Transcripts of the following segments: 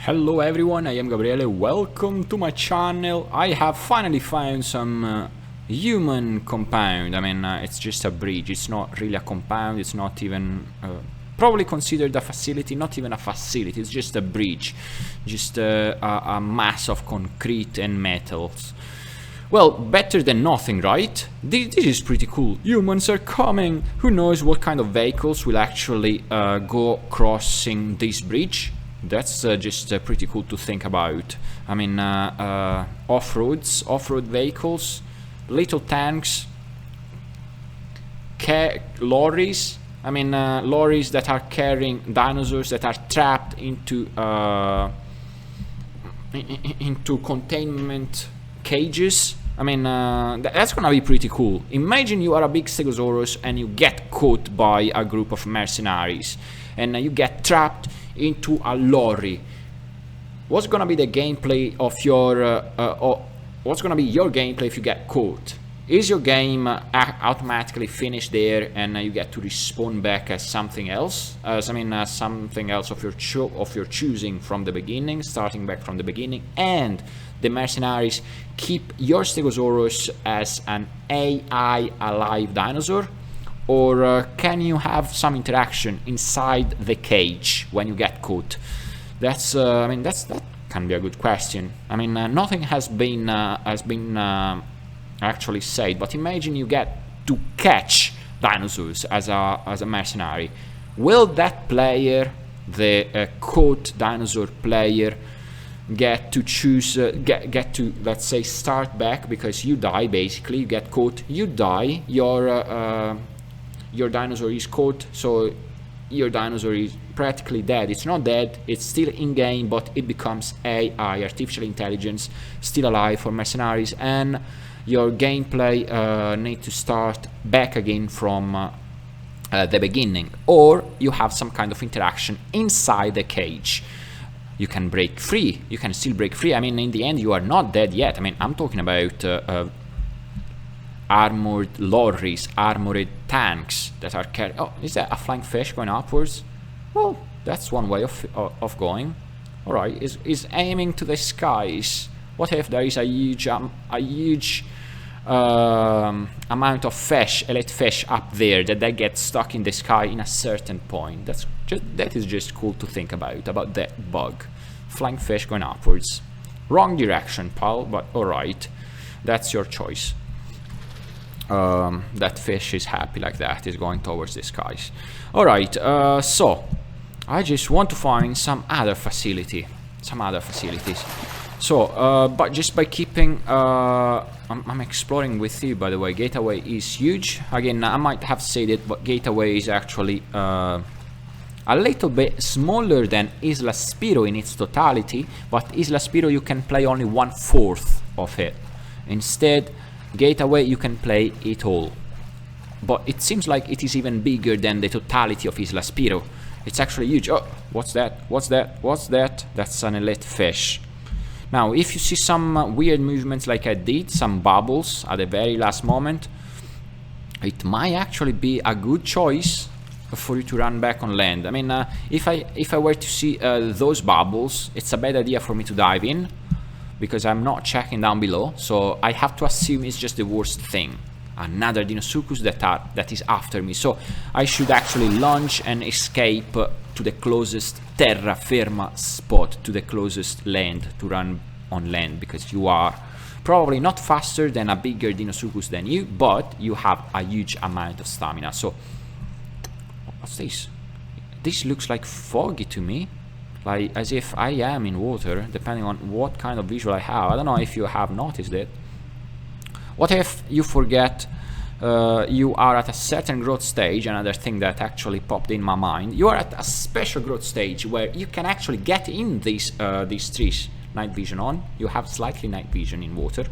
Hello everyone, I am Gabriele, welcome to my channel. I have finally found some human compound. I mean, it's just a bridge, it's not really a compound, it's not even probably considered a facility, not even a facility, it's just a bridge, just a mass of concrete and metals. Well, better than nothing, right? This is pretty cool. Humans are coming. Who knows what kind of vehicles will actually go crossing this bridge? That's just pretty cool to think about. I mean, off-road vehicles, little tanks, lorries. I mean, lorries that are carrying dinosaurs that are trapped into containment cages. I mean, that's gonna be pretty cool. Imagine you are a big Stegosaurus and you get caught by a group of mercenaries, and you get trapped into a lorry. What's gonna be the gameplay of your what's gonna be your gameplay if you get caught? Is your game automatically finished there and you get to respawn back as something else? Something else of your choosing from the beginning, starting back from the beginning, and the mercenaries keep your Stegosaurus as an AI alive dinosaur? Or can you have some interaction inside the cage when you get caught? That's that can be a good question. I mean, nothing has been actually said, but imagine you get to catch dinosaurs as a mercenary. Will that player, the caught dinosaur player, get to choose, get to, let's say, start back because you die? Basically, you get caught, you die, your dinosaur is caught, so your dinosaur is practically dead. It's not dead, it's still in game, but it becomes AI, artificial intelligence, still alive for mercenaries, and your gameplay need to start back again from the beginning, or you have some kind of interaction inside the cage. You can break free, you can still break free. I mean, in the end, you are not dead yet. I mean, I'm talking about armored lorries, armored tanks that are carrying... Oh, is that a flying fish going upwards? Well, that's one way of going. Alright, is aiming to the skies. What if there is a huge amount of fish, elite fish up there that they get stuck in the sky in a certain point? That is just cool to think about that bug. Flying fish going upwards. Wrong direction, pal, but alright. That's your choice. That fish is happy like that, is going towards the skies. Alright, so I just want to find some other facilities. So, but just by keeping, I'm exploring with you, by the way. Gateway is huge. Again, I might have said it, but Gateway is actually a little bit smaller than Isla Spiro in its totality, but Isla Spiro you can play only 1/4 of it. Instead, Gateway you can play it all, but it seems like it is even bigger than the totality of Isla Spiro. It's actually huge. Oh, what's that? What's that? What's that? That's an elite fish. Now, if you see some weird movements like I did, some bubbles at the very last moment, it might actually be a good choice for you to run back on land. I mean, if I were to see those bubbles, it's a bad idea for me to dive in, because I'm not checking down below, so I have to assume it's just the worst thing. Another Dinosaurus that is after me, so I should actually launch and escape to the closest terra firma spot, to the closest land, to run on land, because you are probably not faster than a bigger Dinosaurus than you, but you have a huge amount of stamina. So, what's this? This looks like foggy to me. Like as if I am in water, depending on what kind of visual I have. I don't know if you have noticed it. What if you forget you are at a certain growth stage? Another thing that actually popped in my mind. You are at a special growth stage where you can actually get in these trees. Night vision on. You have slightly night vision in water.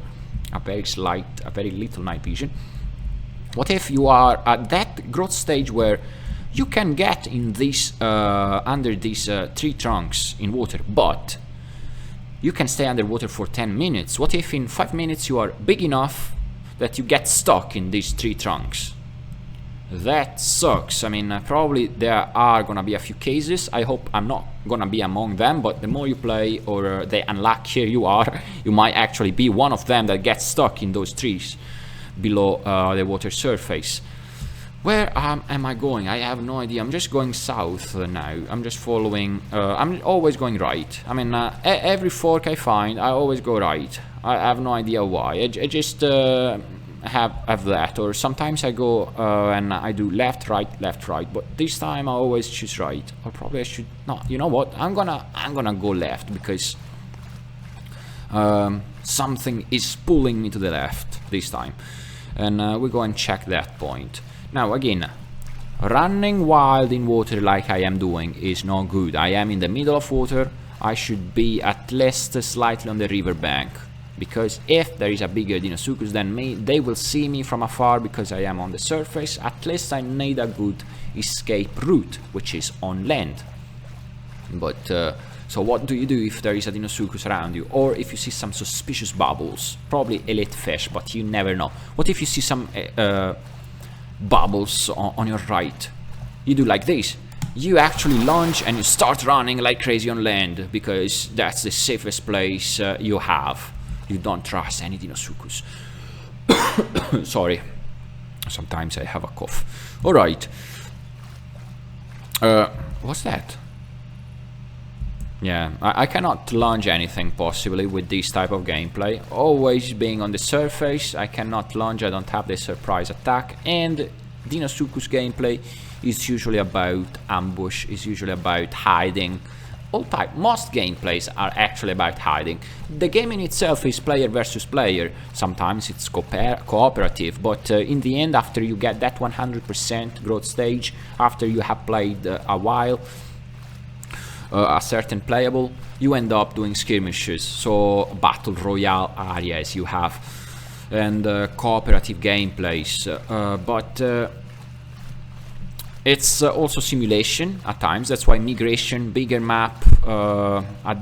A very little night vision. What if you are at that growth stage where you can get in these under these tree trunks in water, but you can stay underwater for 10 minutes. What if in 5 minutes you are big enough that you get stuck in these tree trunks? That sucks. I mean, probably there are gonna be a few cases. I hope I'm not gonna be among them, but the more you play, or the unluckier you are, you might actually be one of them that gets stuck in those trees below the water surface. Where am I going? I have no idea. I'm just going south now. I'm just following. I'm always going right. I mean, every fork I find, I always go right. I have no idea why. I just have that. Or sometimes I go and I do left, right, but this time I always choose right. Or probably I should not. You know what? I'm gonna go left, because something is pulling me to the left this time, and we go and check that point. Now again, running wild in water like I am doing is not good. I am in the middle of water. I should be at least slightly on the riverbank, because if there is a bigger Deinosuchus than me, they will see me from afar because I am on the surface. At least I need a good escape route, which is on land. But so what do you do if there is a Deinosuchus around you, or if you see some suspicious bubbles? Probably elite fish, but you never know. What if you see some bubbles on your right? You do like this. You actually launch and you start running like crazy on land, because that's the safest place you have. You don't trust any Deinosuchus. Sorry, sometimes I have a cough. Alright. What's that? Yeah, I cannot launch anything possibly with this type of gameplay. Always being on the surface, I cannot launch, I don't have the surprise attack, and Deinosuchus gameplay is usually about ambush, is usually about hiding. Most gameplays are actually about hiding. The game in itself is player versus player. Sometimes it's cooperative, but in the end, after you get that 100% growth stage, after you have played a while, a certain playable, you end up doing skirmishes, so battle royale areas you have, and cooperative gameplays, but it's also simulation at times. That's why migration, bigger map,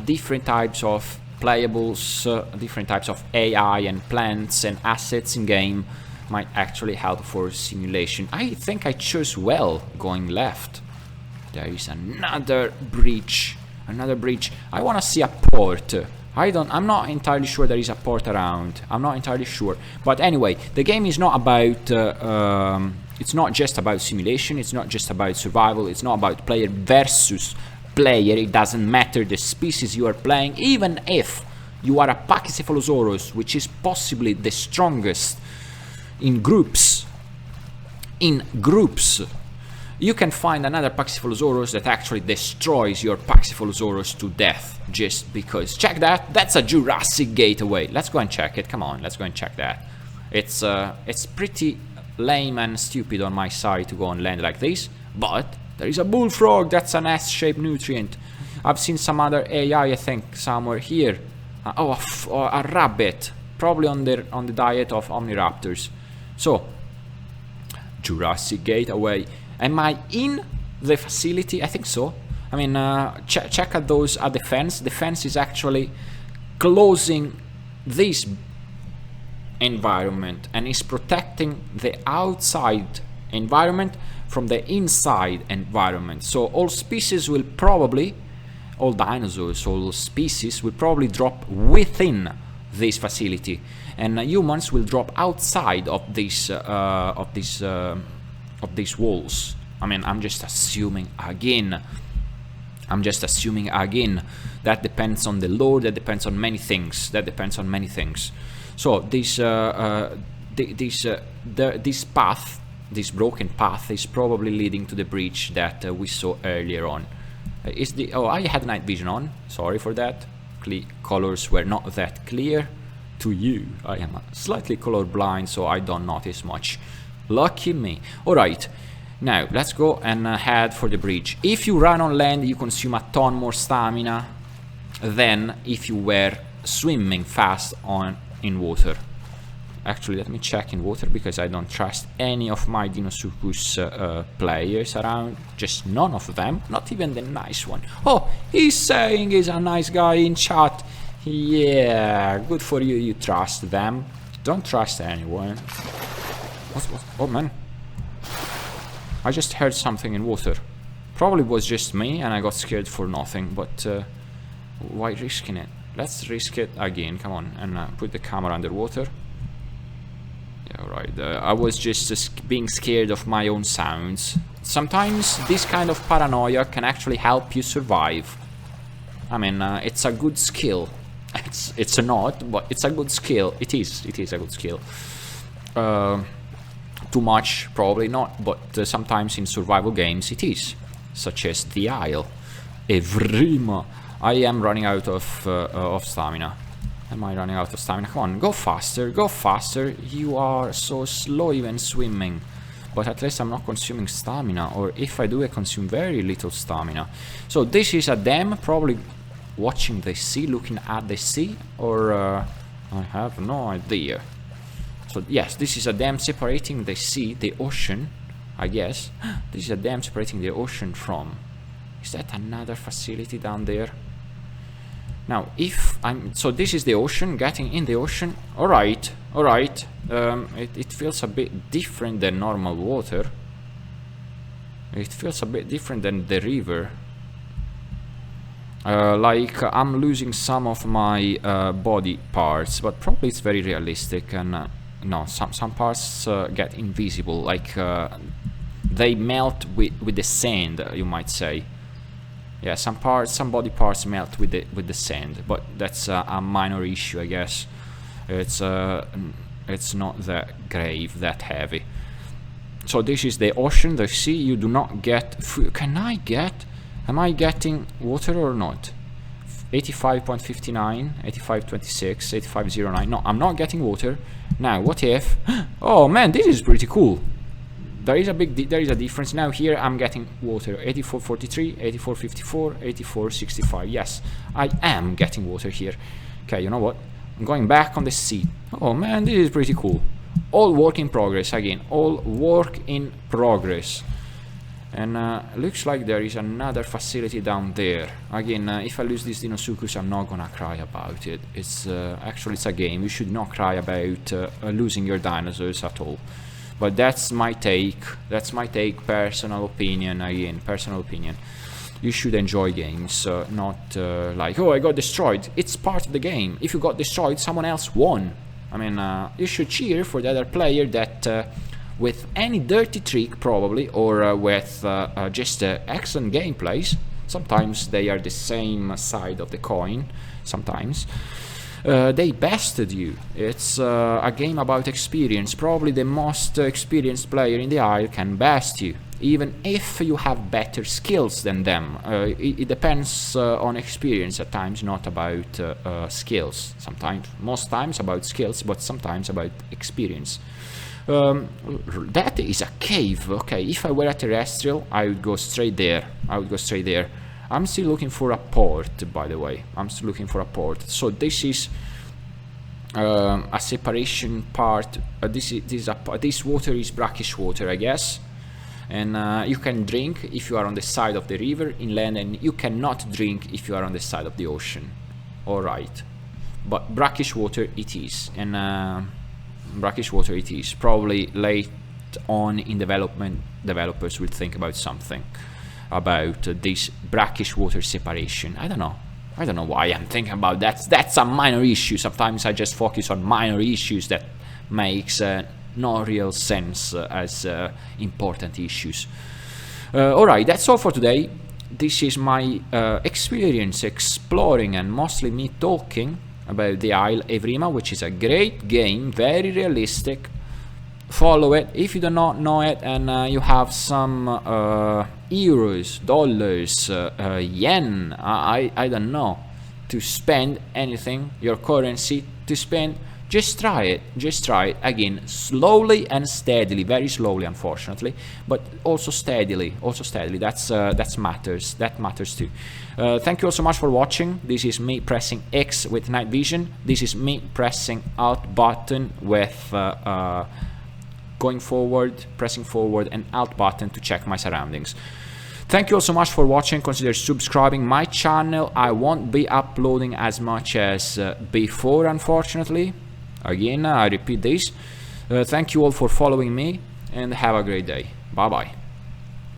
different types of playables, different types of AI and plants and assets in game might actually help for simulation. I think I chose well going left. There is another breach. I want to see a port. I'm not entirely sure there is a port around. I'm not entirely sure. But anyway, the game is not about... it's not just about simulation. It's not just about survival. It's not about player versus player. It doesn't matter the species you are playing. Even if you are a Pachycephalosaurus, which is possibly the strongest in groups. You can find another Pachycephalosaurus that actually destroys your Pachycephalosaurus to death just because. Check that. That's a Jurassic Gateway. Let's go and check it. Come on, let's go and check that. It's pretty lame and stupid on my side to go on land like this, but there is a bullfrog. That's an S-shaped nutrient. I've seen some other AI, I think, somewhere here. A rabbit, probably on the diet of omniraptors. So, Jurassic Gateway. Am I in the facility? I think so. I mean, check at those at the fence. The fence is actually closing this environment and is protecting the outside environment from the inside environment. So all species will probably, all dinosaurs, all species will probably drop within this facility, and humans will drop outside of these walls. I mean, I'm just assuming again. That depends on the lore. That depends on many things. So this path, this broken path, is probably leading to the breach that we saw earlier on. I had night vision on. Sorry for that. Colors were not that clear to you. I am slightly colorblind, so I don't notice much. Lucky me. Alright, now let's go and head for the bridge. If you run on land, you consume a ton more stamina than if you were swimming fast in water. Actually, let me check in water, because I don't trust any of my Deinosuchus players around. Just none of them, not even the nice one. Oh, he's saying he's a nice guy in chat. Yeah, good for you, you trust them. Don't trust anyone. What? Oh man. I just heard something in water. Probably was just me and I got scared for nothing, but why risking it? Let's risk it again, come on, and put the camera underwater. Yeah, right, I was just being scared of my own sounds. Sometimes this kind of paranoia can actually help you survive. I mean, it's a good skill. It's not, but it's a good skill. It is a good skill. Too much, probably not, but sometimes in survival games it is. Such as the Isle Evrima. I am running out of stamina. Am I running out of stamina? Come on, go faster, go faster. You are so slow even swimming. But at least I'm not consuming stamina, or if I do, I consume very little stamina. So this is a dam, probably watching the sea, looking at the sea, or I have no idea. So yes, this is a dam separating the sea, the ocean, I guess. This is a dam separating the ocean from... Is that another facility down there? Now, if I'm... So this is the ocean, getting in the ocean. Alright, alright. It feels a bit different than normal water. It feels a bit different than the river. Like I'm losing some of my body parts, but probably it's very realistic. And no, some parts get invisible, like they melt with the sand, you might say. Yeah, some body parts melt with the sand, but that's a minor issue, I guess. It's not that grave, that heavy. So this is the ocean, the sea. You do not get food. Am I getting water or not? 85.59, 85.26, 85.09. No, I'm not getting water. Now, what if... Oh man, this is pretty cool. There is a difference. Now here I'm getting water. 84.43, 84.54, 84.65. Yes, I am getting water here. Okay, you know what? I'm going back on the sea. Oh man, this is pretty cool. All work in progress again. All work in progress. And looks like there is another facility down there. Again, if I lose this Dinosaurs, I'm not gonna cry about it. It's actually, it's a game. You should not cry about losing your dinosaurs at all. But that's my take. That's my take. Personal opinion. Again, personal opinion. You should enjoy games, not like, oh, I got destroyed. It's part of the game. If you got destroyed, someone else won. I mean, you should cheer for the other player that, with any dirty trick probably, or with just excellent gameplays. Sometimes they are the same side of the coin. Sometimes. They bested you. It's a game about experience. Probably the most experienced player in the Isle can best you, even if you have better skills than them. It depends on experience at times, not about skills. Sometimes, most times about skills, but sometimes about experience. That is a cave. Okay, if I were a terrestrial, I would go straight there. I'm still looking for a port, by the way. I'm still looking for a port. So this is a separation part. This water is brackish water, I guess. And you can drink if you are on the side of the river inland, and you cannot drink if you are on the side of the ocean. Alright. But brackish water it is. And brackish water it is. Probably late on in development, developers will think about something about this brackish water separation. I don't know why I'm thinking about that. That's a minor issue. Sometimes I just focus on minor issues that makes no real sense as important issues. Alright, that's all for today. This is my experience exploring and mostly me talking about the Isle Evrima, which is a great game, very realistic. Follow it if you do not know it, and you have some euros, dollars, yen, I don't know, to spend anything, your currency to spend. Just try it again, slowly and steadily, very slowly unfortunately, but also steadily, that matters too. Thank you all so much for watching. This is me pressing X with night vision. This is me pressing Alt button with going forward, pressing forward, and Alt button to check my surroundings. Thank you all so much for watching. Consider subscribing my channel. I won't be uploading as much as before, unfortunately. Again, I repeat this. Thank you all for following me, and have a great day. Bye bye.